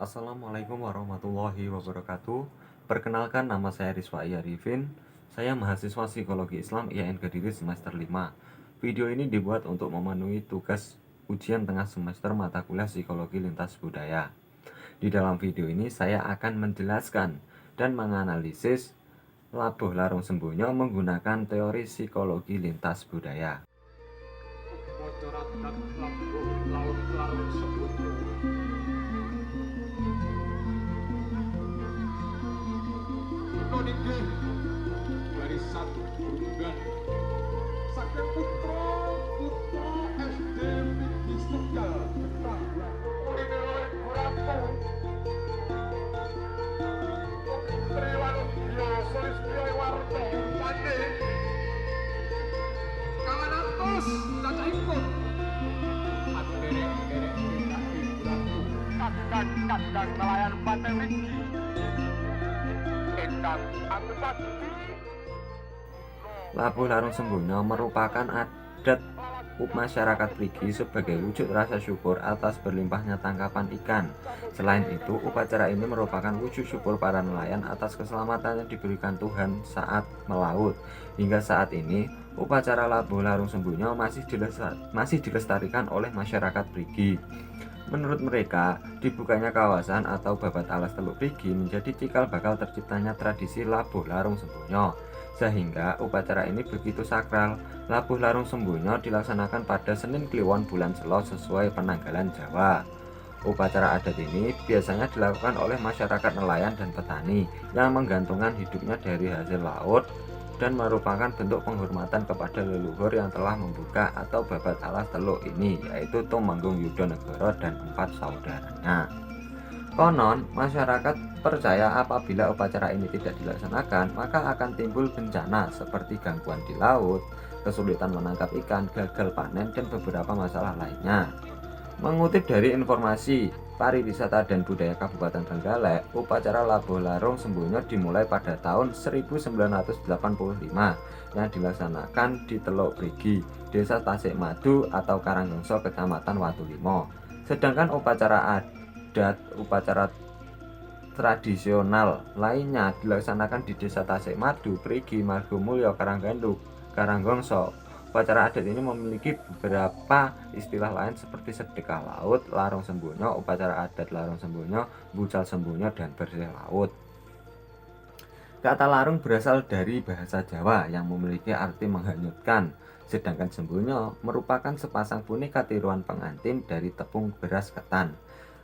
Assalamualaikum warahmatullahi wabarakatuh. Perkenalkan, nama saya Rizwai Arifin. Saya mahasiswa Psikologi Islam IAIN Kediri semester 5. Video ini dibuat untuk memenuhi tugas ujian tengah semester mata kuliah Psikologi Lintas Budaya. Di dalam video ini saya akan menjelaskan dan menganalisis Labuh Larung Sembonyo menggunakan teori psikologi lintas budaya. Nggih dari satu keturunan saking putra SD Fikri Setunggal Ketangguhan kulino Kuratu Triwanu biasa Sulistyo Warta Pande kawan atus cacahipun aderek-derek Fikri Kuratu kadang nelayan Pantai Wiji Labuh Larung Sembonyo merupakan adat masyarakat Perigi sebagai wujud rasa syukur atas berlimpahnya tangkapan ikan. Selain itu, upacara ini merupakan wujud syukur para nelayan atas keselamatan yang diberikan Tuhan saat melaut. Hingga saat ini, upacara Labuh Larung Sembonyo masih dilestarikan oleh masyarakat Perigi. Menurut mereka, dibukanya kawasan atau babat alas Teluk Perigi menjadi cikal bakal terciptanya tradisi Labuh Larung Sembonyo. Sehingga upacara ini begitu sakral. Labuh Larung Sembonyo dilaksanakan pada Senin Kliwon bulan Selo sesuai penanggalan Jawa. Upacara adat ini biasanya dilakukan oleh masyarakat nelayan dan petani yang menggantungkan hidupnya dari hasil laut dan merupakan bentuk penghormatan kepada leluhur yang telah membuka atau babat alas teluk ini, yaitu Tumenggung Yudonegoro dan 4 saudaranya. Konon, masyarakat percaya apabila upacara ini tidak dilaksanakan, maka akan timbul bencana seperti gangguan di laut, kesulitan menangkap ikan, gagal panen, dan beberapa masalah lainnya. Mengutip dari informasi Pariwisata dan Budaya Kabupaten Trenggalek, upacara Labuh Larung Sembonyo dimulai pada tahun 1985 yang dilaksanakan di Teluk Perigi, Desa Tasik Madu atau Karanggongso, Kecamatan Watulimo. Sedangkan upacara tradisional lainnya dilaksanakan di Desa Tasik Madu, Perigi, Margomulyo, Karanggongso. Upacara adat ini memiliki beberapa istilah lain seperti sedekah laut, larung sembonyo, upacara adat larung sembonyo, bucal sembonyo, dan bersih laut. Kata larung berasal dari bahasa Jawa yang memiliki arti menghanyutkan, sedangkan sembonyo merupakan sepasang boneka tiruan pengantin dari tepung beras ketan.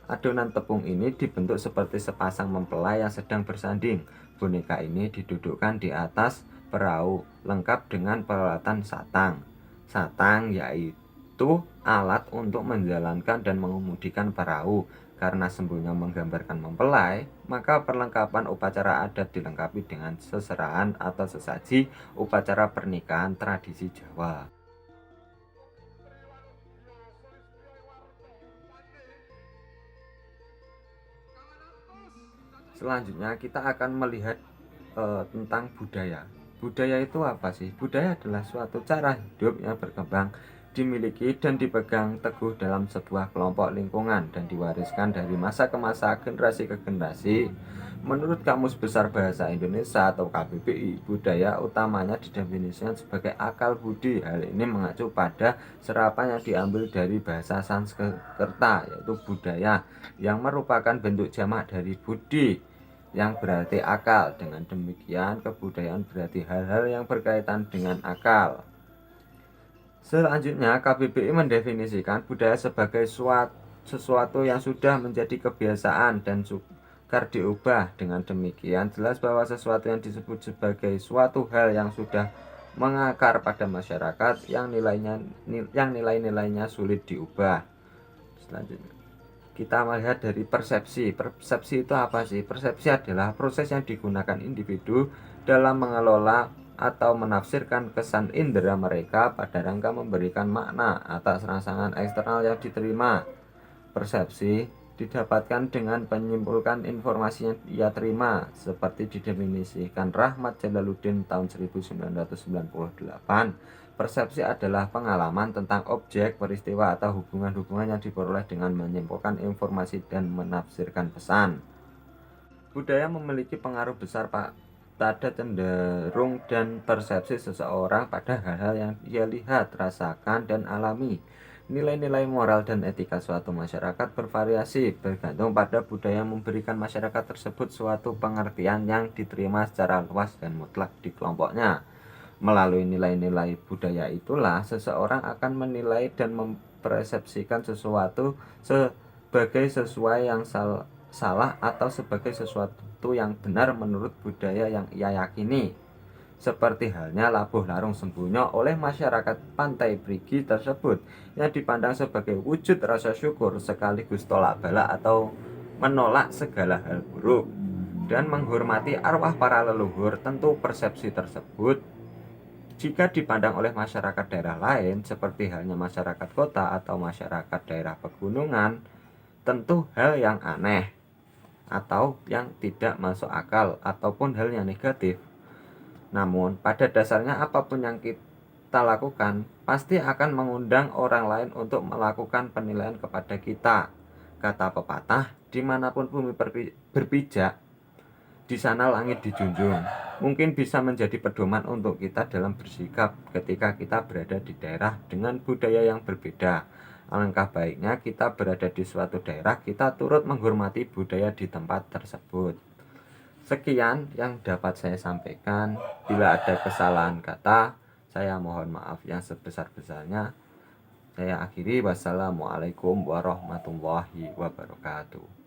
Adonan tepung ini dibentuk seperti sepasang mempelai yang sedang bersanding. Boneka ini didudukkan di atas perahu lengkap dengan peralatan satang. Satang yaitu alat untuk menjalankan dan mengemudikan perahu. Karena sembonyo menggambarkan mempelai, maka perlengkapan upacara adat dilengkapi dengan seserahan atau sesaji upacara pernikahan tradisi Jawa. Selanjutnya kita akan melihat tentang budaya. Budaya itu apa sih? Budaya adalah suatu cara hidup yang berkembang, dimiliki dan dipegang teguh dalam sebuah kelompok lingkungan dan diwariskan dari masa ke masa, generasi ke generasi. Menurut Kamus Besar Bahasa Indonesia atau KBBI, budaya utamanya didefinisikan sebagai akal budi. Hal ini mengacu pada serapan yang diambil dari bahasa Sanskerta, yaitu budaya, yang merupakan bentuk jamak dari budi yang berarti akal. Dengan demikian, kebudayaan berarti hal-hal yang berkaitan dengan akal. Selanjutnya, KBBI mendefinisikan budaya sebagai sesuatu yang sudah menjadi kebiasaan dan sukar diubah. Dengan demikian, jelas bahwa sesuatu yang disebut sebagai suatu hal yang sudah mengakar pada masyarakat yang nilai-nilainya sulit diubah. Selanjutnya, kita melihat dari persepsi. Persepsi itu apa sih? Persepsi adalah proses yang digunakan individu dalam mengelola atau menafsirkan kesan indera mereka pada rangka memberikan makna atas rangsangan eksternal yang diterima. Persepsi didapatkan dengan menyimpulkan informasi yang ia terima, seperti didefinisikan Rahmat Jalaluddin tahun 1998. Persepsi adalah pengalaman tentang objek, peristiwa, atau hubungan-hubungan yang diperoleh dengan menyimpulkan informasi dan menafsirkan pesan. Budaya memiliki pengaruh besar pada cenderung dan persepsi seseorang pada hal-hal yang ia lihat, rasakan, dan alami. Nilai-nilai moral dan etika suatu masyarakat bervariasi, bergantung pada budaya yang memberikan masyarakat tersebut suatu pengertian yang diterima secara luas dan mutlak di kelompoknya. Melalui nilai-nilai budaya itulah seseorang akan menilai dan mempersepsikan sesuatu sebagai sesuai yang salah atau sebagai sesuatu yang benar menurut budaya yang ia yakini. Seperti halnya Labuh Larung Sembunyo oleh masyarakat Pantai Brigi tersebut yang dipandang sebagai wujud rasa syukur sekaligus tolak bala atau menolak segala hal buruk dan menghormati arwah para leluhur. Tentu persepsi tersebut jika dipandang oleh masyarakat daerah lain seperti halnya masyarakat kota atau masyarakat daerah pegunungan, tentu hal yang aneh atau yang tidak masuk akal ataupun hal yang negatif. Namun, pada dasarnya apapun yang kita lakukan pasti akan mengundang orang lain untuk melakukan penilaian kepada kita. Kata pepatah, dimanapun bumi berpijak, di sana langit dijunjung. Mungkin bisa menjadi pedoman untuk kita dalam bersikap ketika kita berada di daerah dengan budaya yang berbeda. Alangkah baiknya kita berada di suatu daerah, kita turut menghormati budaya di tempat tersebut. Sekian yang dapat saya sampaikan. Bila ada kesalahan kata, saya mohon maaf yang sebesar-besarnya. Saya akhiri. Wassalamualaikum warahmatullahi wabarakatuh.